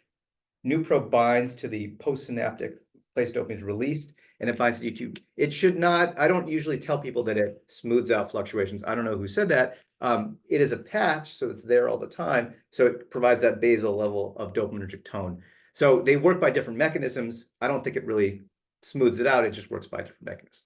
Nupro binds to the postsynaptic place dopamine is released, and it binds to D2. It should not, I don't usually tell people that it smooths out fluctuations. I don't know who said that. It is a patch, so it's there all the time. So it provides that basal level of dopaminergic tone. So they work by different mechanisms. I don't think it really smooths it out. It just works by different mechanisms.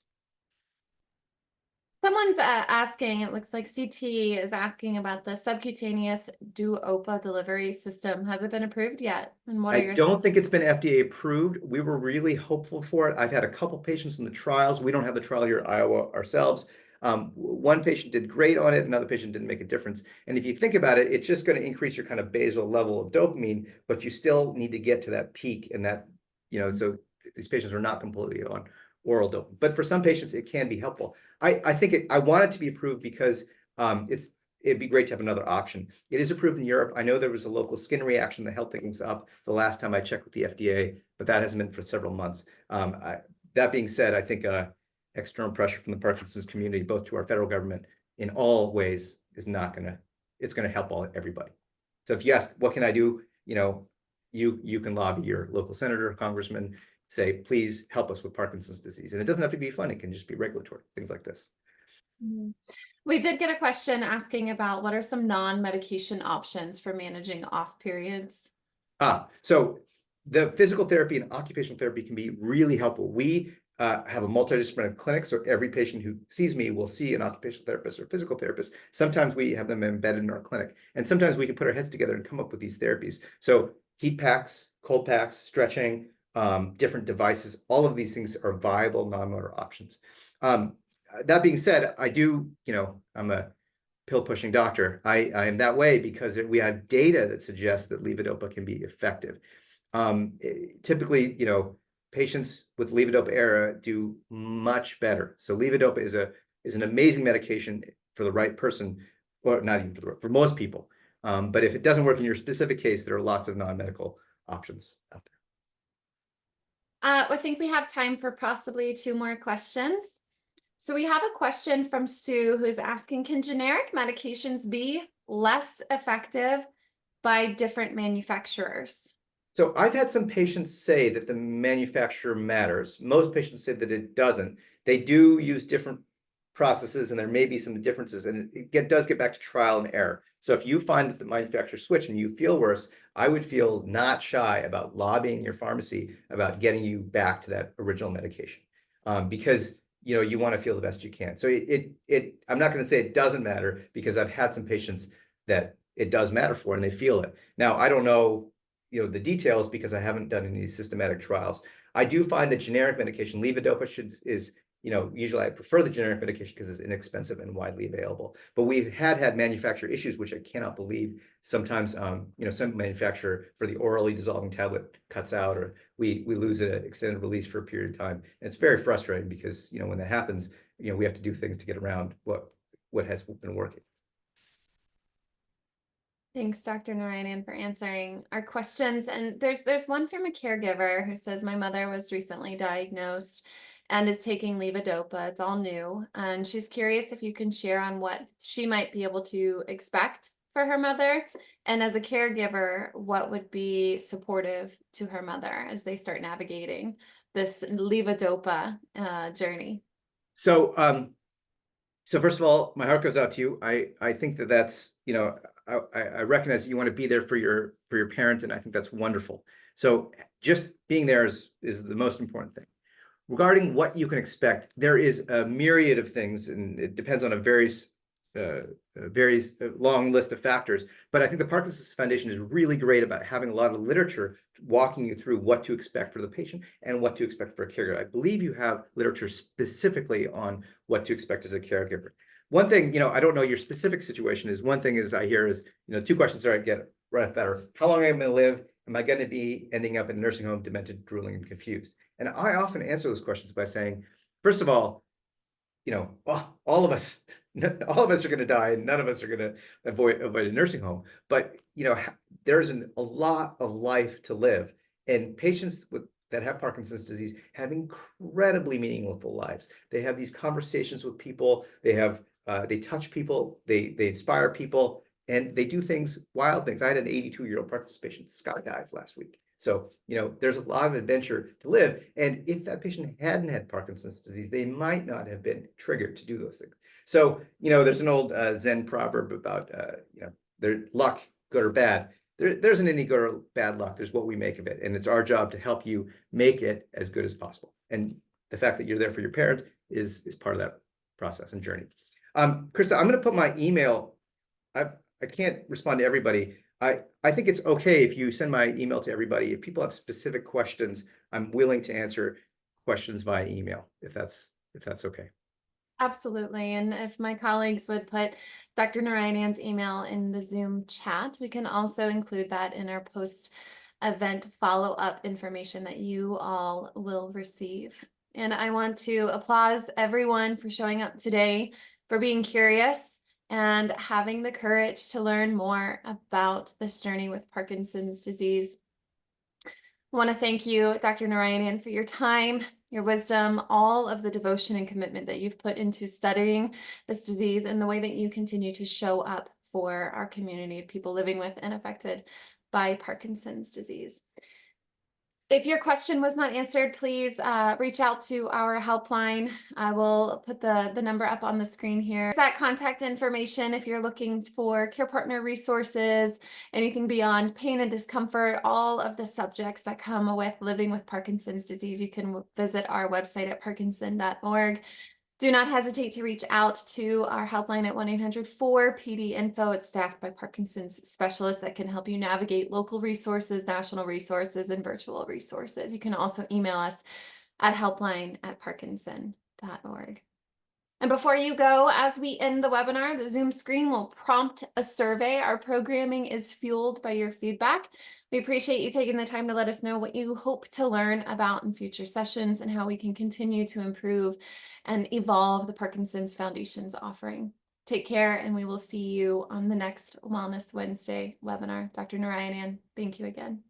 Someone's asking, it looks like CT is asking about the subcutaneous DuOpa delivery system. Has it been approved yet? And what are your I don't think it's been FDA approved. We were really hopeful for it. I've had a couple patients in the trials. We don't have the trial here in Iowa ourselves. One patient did great on it. Another patient didn't make a difference. And if you think about it, it's just going to increase your kind of basal level of dopamine, but you still need to get to that peak, and that, so these patients are not completely on oral dopamine. But for some patients, it can be helpful. I think I want it to be approved because it'd be great to have another option. It is approved in Europe. I know there was a local skin reaction that held things up the last time I checked with the FDA, but that hasn't been for several months. That being said, I think external pressure from the Parkinson's community, both to our federal government in all ways, is not it's going to help everybody. So if you ask, what can I do? You can lobby your local senator, congressman, say, please help us with Parkinson's disease. And it doesn't have to be fun. It can just be regulatory, things like this. We did get a question asking about what are some non-medication options for managing off periods? So the physical therapy and occupational therapy can be really helpful. We have a multidisciplinary clinic, so every patient who sees me will see an occupational therapist or physical therapist. Sometimes we have them embedded in our clinic, and sometimes we can put our heads together and come up with these therapies. So heat packs, cold packs, stretching, different devices, all of these things are viable non-motor options. That being said, I do, I'm a pill-pushing doctor. I am that way because we have data that suggests that levodopa can be effective. Typically, patients with levodopa era do much better. So levodopa is an amazing medication for the right person, or not even for most people. But if it doesn't work in your specific case, there are lots of non-medical options out there. I think we have time for possibly 2 more questions. So we have a question from Sue who's asking, can generic medications be less effective by different manufacturers? So I've had some patients say that the manufacturer matters. Most patients say that it doesn't. They do use different processes, and there may be some differences, and it does get back to trial and error. So if you find that the manufacturer switch and you feel worse, I would feel not shy about lobbying your pharmacy about getting you back to that original medication, because you want to feel the best you can. So I'm not going to say it doesn't matter, because I've had some patients that it does matter for, and they feel it. Now, I don't know, the details because I haven't done any systematic trials. I do find that generic medication, levodopa, is usually I prefer the generic medication because it's inexpensive and widely available. But we've had manufacturer issues, which I cannot believe. Sometimes, some manufacturer for the orally dissolving tablet cuts out, or we lose an extended release for a period of time. And it's very frustrating because, when that happens, we have to do things to get around what has been working. Thanks, Dr. Narayanan, for answering our questions. And there's one from a caregiver who says, my mother was recently diagnosed and is taking levodopa. It's all new. And she's curious if you can share on what she might be able to expect for her mother. And as a caregiver, what would be supportive to her mother as they start navigating this levodopa journey? So, first of all, my heart goes out to you. I think that's, I recognize that you want to be there for your parent, and I think that's wonderful. So just being there is the most important thing. Regarding what you can expect, there is a myriad of things, and it depends on a very long list of factors. But I think the Parkinson's Foundation is really great about having a lot of literature walking you through what to expect for the patient and what to expect for a caregiver. I believe you have literature specifically on what to expect as a caregiver. One thing, I don't know your specific situation is, one thing is I hear is, two questions that I get right better. How long am I going to live? Am I going to be ending up in a nursing home, demented, drooling, and confused? And I often answer those questions by saying, first of all, all of us are going to die, and none of us are going to avoid a nursing home. But there's a lot of life to live, and patients that have Parkinson's disease have incredibly meaningful lives. They have these conversations with people. They touch people. They inspire people, and they do wild things. I had an 82-year-old Parkinson's patient skydive last week. So, there's a lot of adventure to live. And if that patient hadn't had Parkinson's disease, they might not have been triggered to do those things. So, there's an old Zen proverb about, their luck, good or bad. There isn't any good or bad luck. There's what we make of it. And it's our job to help you make it as good as possible. And the fact that you're there for your parent is part of that process and journey. Krista, I'm going to put my email. I can't respond to everybody. I think it's okay if you send my email to everybody. If people have specific questions, I'm willing to answer questions via email, if that's okay. Absolutely. And if my colleagues would put Dr. Narayanan's email in the Zoom chat, we can also include that in our post-event follow-up information that you all will receive. And I want to applaud everyone for showing up today, for being curious, and having the courage to learn more about this journey with Parkinson's disease. I want to thank you, Dr. Narayanan, for your time, your wisdom, all of the devotion and commitment that you've put into studying this disease, and the way that you continue to show up for our community of people living with and affected by Parkinson's disease. If your question was not answered, please reach out to our helpline. I will put the number up on the screen here. That contact information, if you're looking for care partner resources, anything beyond pain and discomfort, all of the subjects that come with living with Parkinson's disease, you can visit our website at parkinson.org. Do not hesitate to reach out to our helpline at 1-800-4PD-INFO. It's staffed by Parkinson's specialists that can help you navigate local resources, national resources, and virtual resources. You can also email us at helpline@parkinson.org. And before you go, as we end the webinar, the Zoom screen will prompt a survey. Our programming is fueled by your feedback. We appreciate you taking the time to let us know what you hope to learn about in future sessions and how we can continue to improve and evolve the Parkinson's Foundation's offering. Take care, and we will see you on the next Wellness Wednesday webinar. Dr. Narayanan, thank you again.